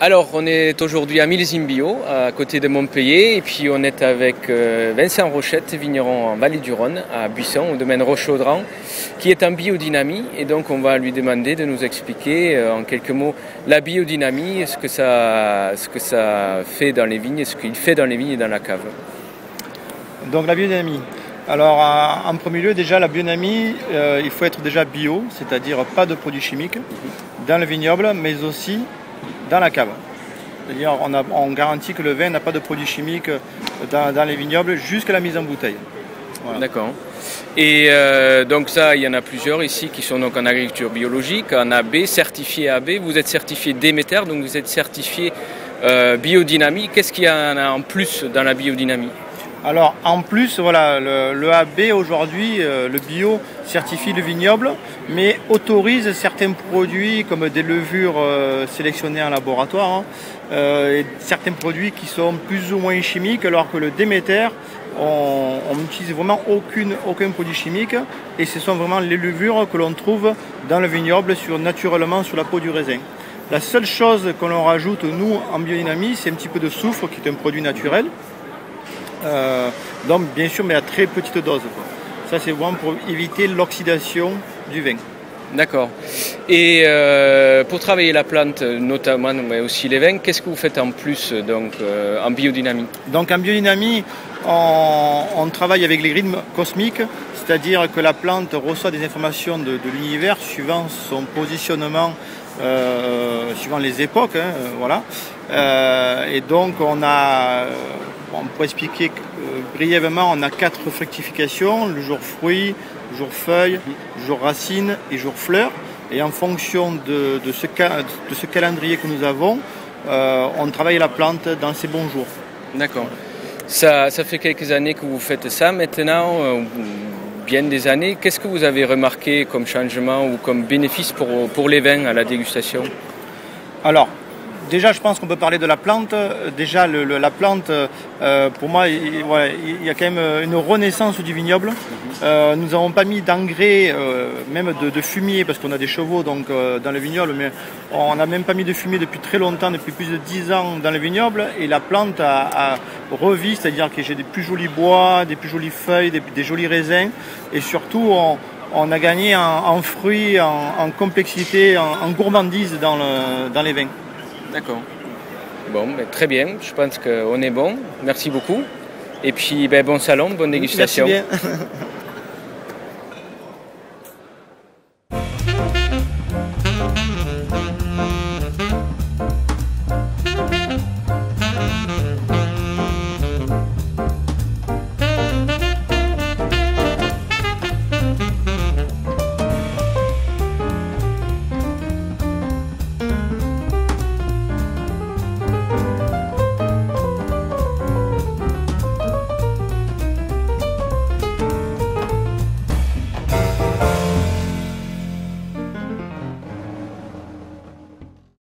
Alors, on est aujourd'hui à Millésime Bio, à côté de Montpellier, et puis on est avec Vincent Rochette, vigneron en Vallée du Rhône, à Buisson, au domaine Roche-Audran, qui est en biodynamie. Et donc, on va lui demander de nous expliquer en quelques mots la biodynamie, ce que ça fait dans les vignes, ce qu'il fait dans les vignes et dans la cave. Donc la biodynamie. Alors en premier lieu, déjà la biodynamie, il faut être déjà bio, c'est-à-dire pas de produits chimiques dans le vignoble, mais aussi dans la cave. C'est-à-dire on garantit que le vin n'a pas de produits chimiques dans les vignobles jusqu'à la mise en bouteille. Voilà. D'accord. Et donc ça, il y en a plusieurs ici qui sont donc en agriculture biologique, en AB, certifié AB. Vous êtes certifié Déméter, donc vous êtes certifié biodynamie. Qu'est-ce qu'il y en a en plus dans la biodynamie? Alors en plus, voilà, le AB aujourd'hui, le bio certifie le vignoble, mais autorise certains produits comme des levures sélectionnées en laboratoire, et certains produits qui sont plus ou moins chimiques, alors que le Déméter, on n'utilise vraiment aucun produit chimique, et ce sont vraiment les levures que l'on trouve dans le vignoble naturellement sur la peau du raisin. La seule chose que l'on rajoute nous en biodynamie, c'est un petit peu de soufre qui est un produit naturel. Donc bien sûr, mais à très petite dose. Ça c'est vraiment pour éviter l'oxydation du vin. D'accord. Et pour travailler la plante, notamment, mais aussi les vins, qu'est-ce que vous faites en plus donc, en biodynamie? Donc en biodynamie, on travaille avec les rythmes cosmiques, c'est-à-dire que la plante reçoit des informations de l'univers suivant son positionnement, suivant les époques, voilà. Et donc on peut expliquer brièvement, on a 4 fructifications, le jour fruit, le jour feuille, le jour racine et le jour fleur. Et en fonction de ce calendrier que nous avons, on travaille la plante dans ses bons jours. D'accord. Ça fait quelques années que vous faites ça maintenant, bien des années. Qu'est-ce que vous avez remarqué comme changement ou comme bénéfice pour les vins à la dégustation? Alors, déjà, je pense qu'on peut parler de la plante. Déjà, la plante, pour moi, il y a quand même une renaissance du vignoble. Nous n'avons pas mis d'engrais, même de fumier, parce qu'on a des chevaux donc, dans le vignoble, mais on n'a même pas mis de fumier depuis très longtemps, depuis plus de 10 ans dans le vignoble. Et la plante a revu, c'est-à-dire que j'ai des plus jolis bois, des plus jolies feuilles, des jolis raisins. Et surtout, on a gagné en fruits, en complexité, en gourmandise dans les vins. D'accord. Bon, ben, très bien. Je pense qu'on est bon. Merci beaucoup. Et puis, ben, bon salon, bonne dégustation. Merci bien.